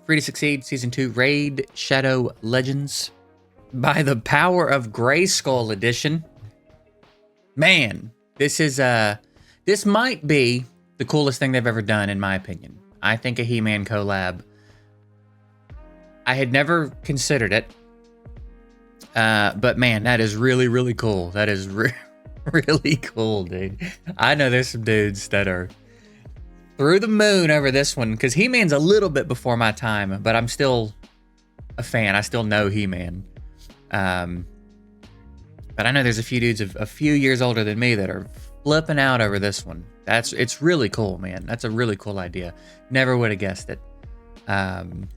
Free to Succeed Season 2 Raid Shadow Legends by the Power of Grayskull Edition. Man, this might be the coolest thing they've ever done, in my opinion. I think a He-Man collab. I had never considered it, but man, that is really, really cool. That is really cool, dude. I know there's some dudes that are through the moon over this one, because He-Man's a little bit before my time, but I'm still a fan. I still know He-Man. But I know there's a few dudes a few years older than me that are flipping out over this one. It's really cool, man. That's a really cool idea. Never would have guessed it. And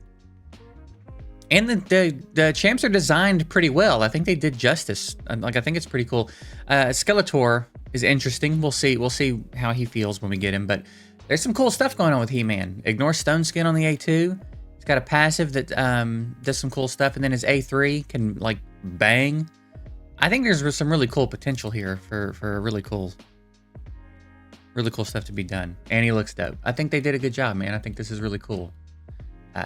the champs are designed pretty well. I think they did justice. Like, I think it's pretty cool. Skeletor is interesting. We'll see how he feels when we get him. But there's some cool stuff going on with He-Man. Ignore Stone Skin on the A2. He's got a passive that does some cool stuff, and then his A3 can like bang. I think there's some really cool potential here for really cool stuff to be done. And he looks dope. I think they did a good job, man. I think this is really cool.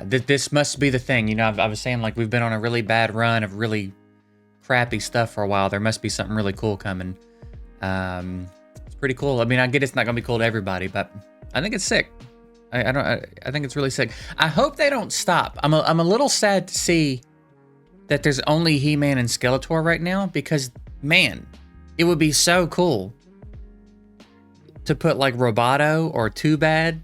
This must be the thing. You know, I was saying, like, we've been on a really bad run of really crappy stuff for a while. There must be something really cool coming. It's pretty cool. I mean, I get it's not gonna be cool to everybody, but I think it's sick. I think it's really sick. I hope they don't stop. I'm a little sad to see that there's only He-Man and Skeletor right now, because, man, it would be so cool to put like Roboto or Too Bad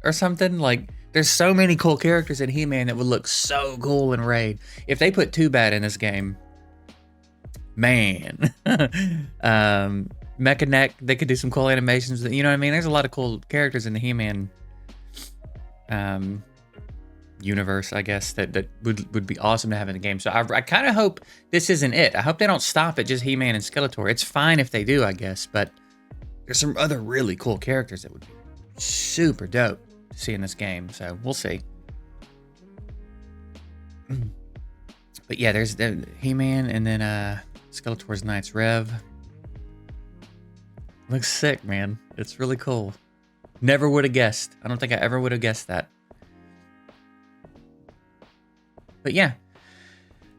or something. Like, there's so many cool characters in He-Man that would look so cool in Raid. If they put Too Bad in this game, man. Mecha they could do some cool animations. You know what I mean? There's a lot of cool characters in the He-Man universe, I guess, that would be awesome to have in the game. So I kind of hope this isn't it. I hope they don't stop at just He-Man and Skeletor. It's fine if they do, I guess, but there's some other really cool characters that would be super dope to see in this game. So we'll see. But yeah, there's the He-Man, and then Skeletor's Knights Rev. Looks sick, man. It's really cool. Never would have guessed. I don't think I ever would have guessed that. But yeah,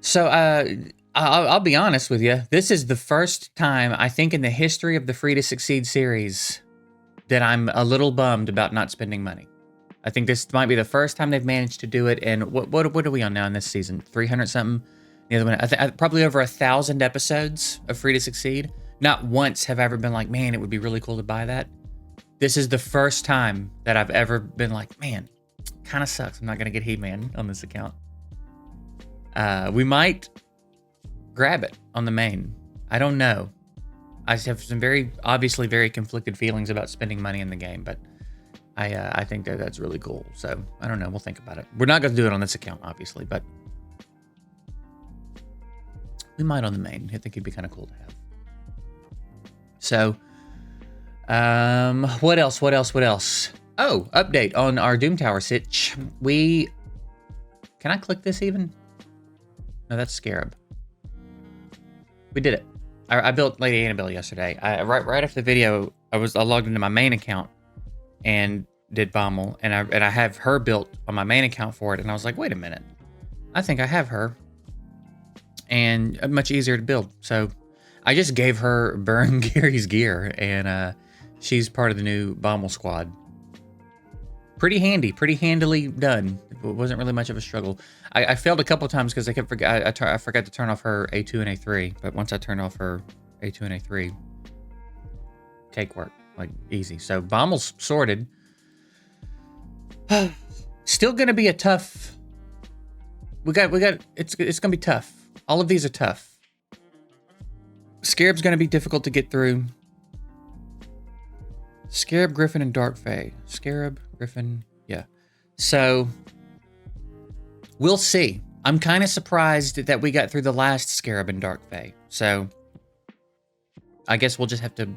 so I'll be honest with you. This is the first time, I think, in the history of the Free to Succeed series that I'm a little bummed about not spending money. I think this might be the first time they've managed to do it. And what are we on now in this season? 300 something. The other one, probably over 1,000 episodes of Free to Succeed. Not once have I ever been like, man, it would be really cool to buy that. This is the first time that I've ever been like, man, kind of sucks. I'm not gonna get He-Man on this account. We might grab it on the main. I don't know. I have some obviously very conflicted feelings about spending money in the game, but I think that's really cool. So I don't know. We'll think about it. We're not going to do it on this account, obviously, but we might on the main. I think it'd be kind of cool to have. So, what else? Oh, update on our Doom Tower sitch. Can I click this even? No, that's Scarab. We did it. I built Lady Annabelle yesterday. Right after the video, I logged into my main account and did Bommel, and I have her built on my main account for it, and I was like, wait a minute, I think I have her, and much easier to build. So I just gave her Burn Gary's gear, and she's part of the new Bommel squad. Pretty handy, pretty handily done. It wasn't really much of a struggle. I failed a couple times because I forgot to turn off her A2 and A3. But once I turned off her A2 and A3, cake work, like easy. So Bommel's sorted. Still gonna be a tough. It's gonna be tough. All of these are tough. Scarab's gonna be difficult to get through. Scarab, Griffin, and Dark Fae. Scarab, Griffin, yeah. So, we'll see. I'm kind of surprised that we got through the last Scarab and Dark Fae. So, I guess we'll just have to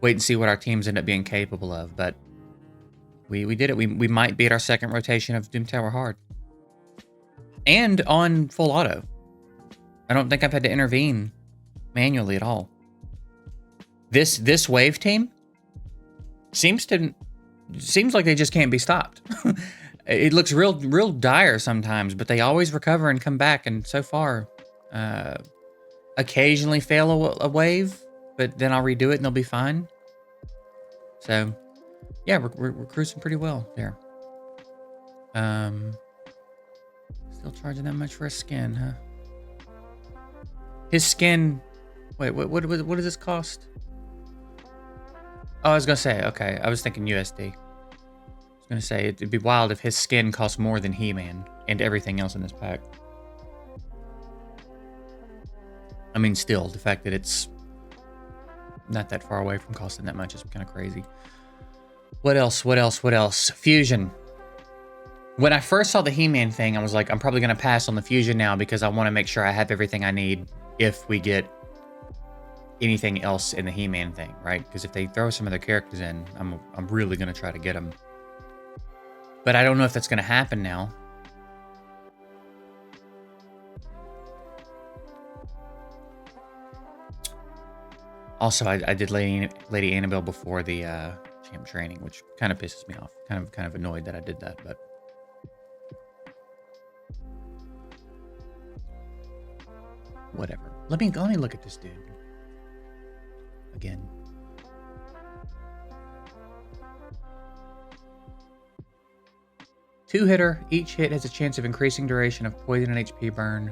wait and see what our teams end up being capable of. But we did it. We might beat our second rotation of Doom Tower hard. And on full auto. I don't think I've had to intervene manually at all. This wave team seems like they just can't be stopped. It looks real dire sometimes, but they always recover and come back. And so far, occasionally fail a wave, but then I'll redo it and they'll be fine. So, yeah, we're cruising pretty well there. Still charging that much for a skin, huh? His skin. Wait, what does this cost? Oh, I was gonna say. Okay, I was thinking USD. I was gonna say it'd be wild if his skin cost more than He-Man and everything else in this pack. I mean, still, the fact that it's not that far away from costing that much is kind of crazy. What else? What else? What else? Fusion. When I first saw the He-Man thing, I was like, I'm probably going to pass on the Fusion now because I want to make sure I have everything I need if we get anything else in the He-Man thing, right? Because if they throw some other characters in, I'm really going to try to get them. But I don't know if that's going to happen now. Also, I did Lady Annabelle before the champ training, which kind of pisses me off. Kind of annoyed that I did that, but whatever. Let me look at this dude again. Two hitter. Each hit has a chance of increasing duration of poison and HP burn.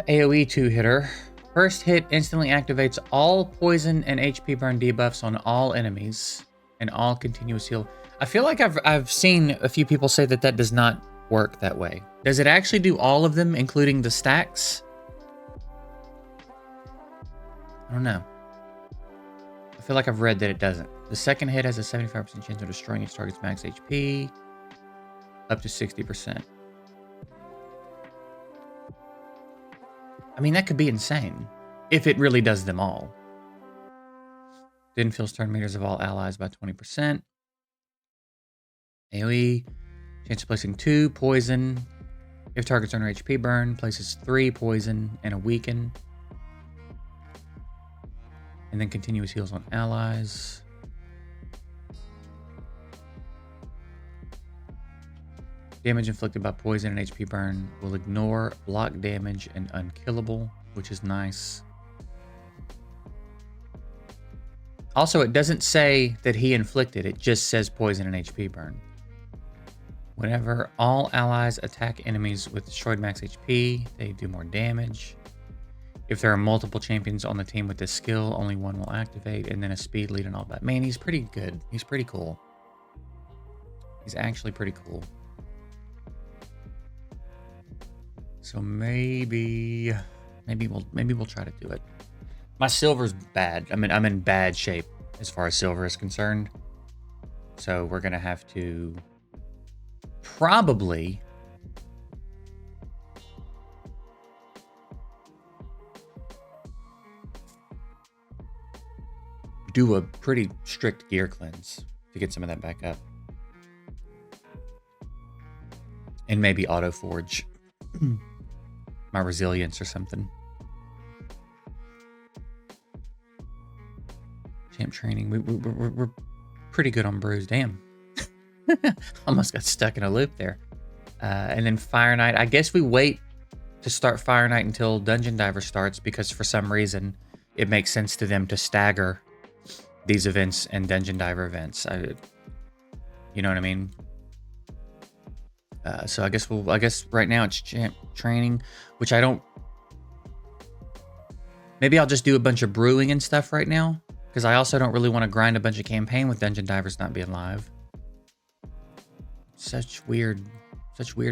AoE two hitter. First hit instantly activates all poison and HP burn debuffs on all enemies and all continuous heal. I feel like I've seen a few people say that does not work that way. Does it actually do all of them, including the stacks? I don't know. I feel like I've read that it doesn't. The second hit has a 75% chance of destroying its target's max HP, up to 60%. I mean, that could be insane if it really does them all. Then fills turn meters of all allies by 20%. AoE, chance of placing 2 poison. If targets under HP burn, places 3 poison and a weaken. And then continuous heals on allies. Damage inflicted by poison and HP burn will ignore block damage and unkillable, which is nice. Also, it doesn't say that he inflicted, it just says poison and HP burn. Whenever all allies attack enemies with destroyed max HP, they do more damage. If there are multiple champions on the team with this skill, only one will activate, and then a speed lead and all that. Man, he's pretty good. He's pretty cool. He's actually pretty cool. So maybe we'll try to do it. My silver's bad. I mean, I'm in bad shape as far as silver is concerned. So we're gonna have to probably do a pretty strict gear cleanse to get some of that back up. And maybe auto forge my resilience or something. Champ training. We're pretty good on brews. Damn. Almost got stuck in a loop there. And then Fire Knight. I guess we wait to start Fire Knight until Dungeon Diver starts because for some reason it makes sense to them to stagger these events and Dungeon Diver events. You know what I mean? So I guess right now it's champ training, which I don't. Maybe I'll just do a bunch of brewing and stuff right now, because I also don't really want to grind a bunch of campaign with Dungeon Divers not being live. Such weird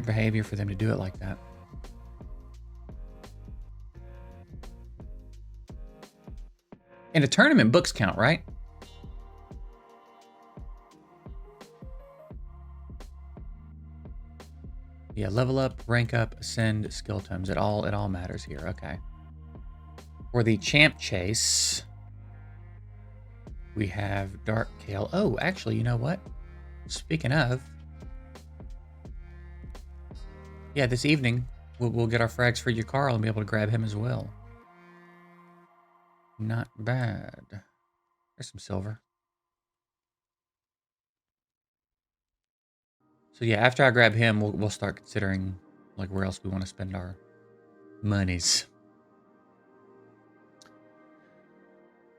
behavior for them to do it like that. And a tournament books count, right? Yeah, level up, rank up, ascend, skill tomes. It all matters here. Okay. For the champ chase, we have Dark Kale. Oh, actually, you know what? Speaking of, yeah, this evening we'll get our frags for your Carl and be able to grab him as well. Not bad. There's some silver. So yeah, after I grab him, we'll start considering like where else we want to spend our monies.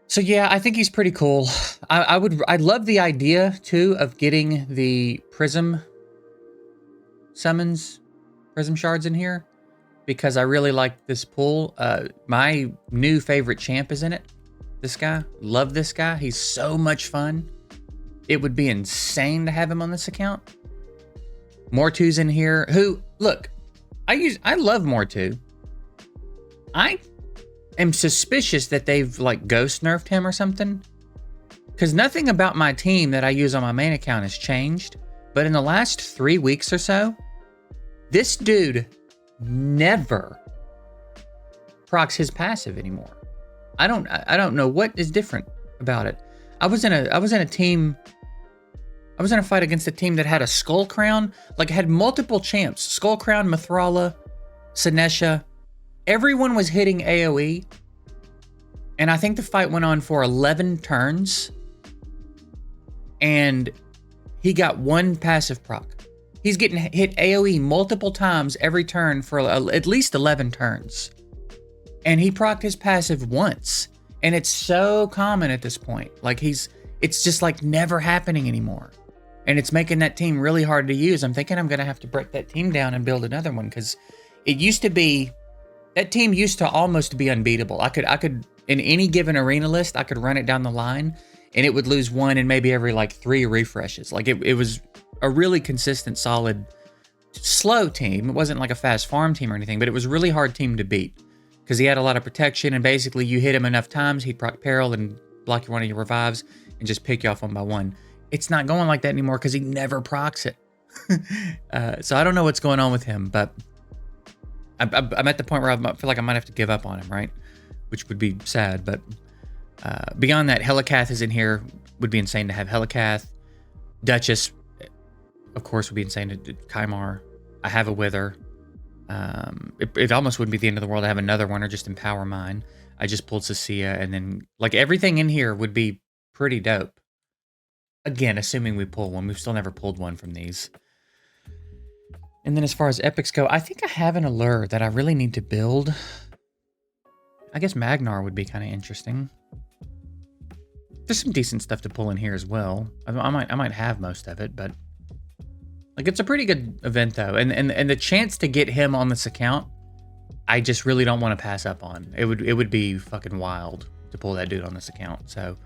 So yeah, I think he's pretty cool. I love the idea too of getting the prism summons, prism shards in here, because I really like this pool. My new favorite champ is in it. This guy, love this guy. He's so much fun. It would be insane to have him on this account. Mortu's in here. Who, look, I love Mortu. I am suspicious that they've like ghost nerfed him or something, because nothing about my team that I use on my main account has changed. But in the last 3 weeks or so, this dude never procs his passive anymore. I don't know what is different about it. I was in a fight against a team that had a Skull Crown, like had multiple champs. Skull Crown, Mithrala, Sinesha. Everyone was hitting AoE. And I think the fight went on for 11 turns. And he got one passive proc. He's getting hit AoE multiple times every turn for at least 11 turns. And he procced his passive once. And it's so common at this point. Like it's just like never happening anymore. And it's making that team really hard to use. I'm thinking I'm going to have to break that team down and build another one, because it used to be, that team used to almost be unbeatable. I could in any given arena list, I could run it down the line and it would lose one in maybe every like 3 refreshes. Like it was a really consistent, solid, slow team. It wasn't like a fast farm team or anything, but it was a really hard team to beat because he had a lot of protection, and basically you hit him enough times, he'd proc peril and block one of your revives and just pick you off one by one. It's not going like that anymore because he never procs it. So I don't know what's going on with him, but I'm at the point where I feel like I might have to give up on him, right? Which would be sad, but beyond that, Helicath is in here. Would be insane to have Helicath. Duchess, of course, would be insane to Kymar. I have a Wither. It almost wouldn't be the end of the world to have another one or just empower mine. I just pulled Cecilia, and then like everything in here would be pretty dope. Again, assuming we pull one. We've still never pulled one from these. And then as far as epics go, I think I have an allure that I really need to build. I guess Magnar would be kind of interesting. There's some decent stuff to pull in here as well. I might have most of it, but like it's a pretty good event though. And the chance to get him on this account, I just really don't want to pass up on. It would be fucking wild to pull that dude on this account. So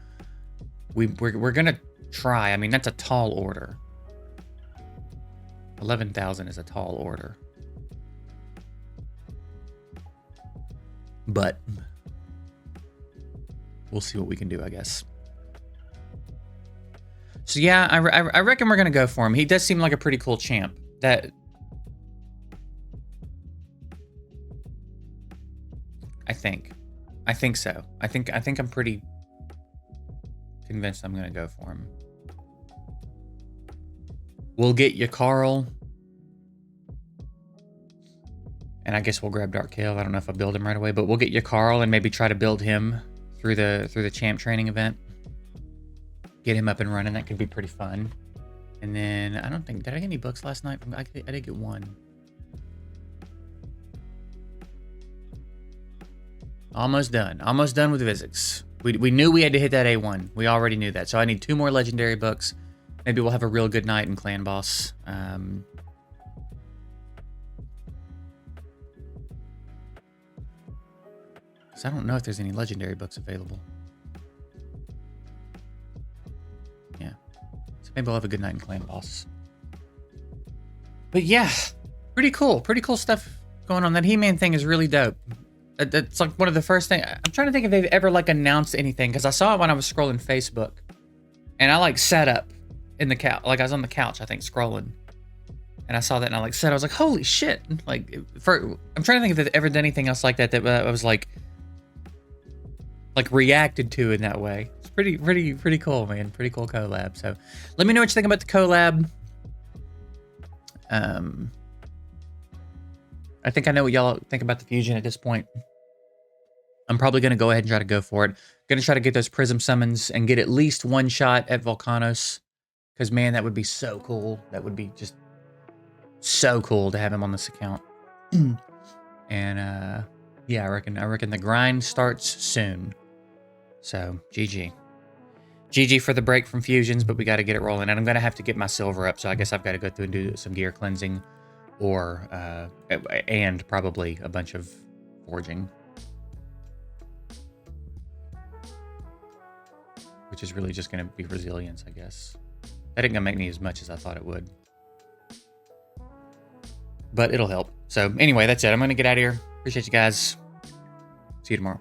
we're gonna try. I mean, that's a tall order. 11,000 is a tall order. But we'll see what we can do, I guess. So yeah, I reckon we're gonna go for him. He does seem like a pretty cool champ. I think so. I think I'm pretty convinced I'm gonna go for him. We'll get you Carl. And I guess we'll grab Dark Kill. I don't know if I'll build him right away, but we'll get you Carl and maybe try to build him through the champ training event. Get him up and running. That could be pretty fun. And then I don't think, did I get any books last night? I did get one. Almost done. Almost done with physics. We knew we had to hit that A1. We already knew that. So I need 2 more legendary books. Maybe we'll have a real good night in Clan Boss. So I don't know if there's any legendary books available. Yeah. So maybe we'll have a good night in Clan Boss. But yeah, pretty cool. Pretty cool stuff going on. That He-Man thing is really dope. It's like one of the first things. I'm trying to think if they've ever like announced anything, because I saw it when I was scrolling Facebook. And I like sat up in the couch. Like I was on the couch, I think, scrolling. And I saw that and I like said, I was like, holy shit. Like, I'm trying to think if they've ever done anything else like that I was like reacted to in that way. It's pretty cool, man. Pretty cool collab. So let me know what you think about the collab. I think I know what y'all think about the fusion at this point. I'm probably going to go ahead and try to go for it. Going to try to get those prism summons and get at least one shot at Volcanos. Because, man, that would be so cool. That would be just So cool to have him on this account. And yeah, I reckon the grind starts soon. So GG. GG for the break from fusions, but we got to get it rolling. And I'm going to have to get my silver up, so I guess I've got to go through and do some gear cleansing and probably a bunch of forging. Which is really just going to be resilience, I guess. That ain't going to make me as much as I thought it would. But it'll help. So anyway, that's it. I'm going to get out of here. Appreciate you guys. See you tomorrow.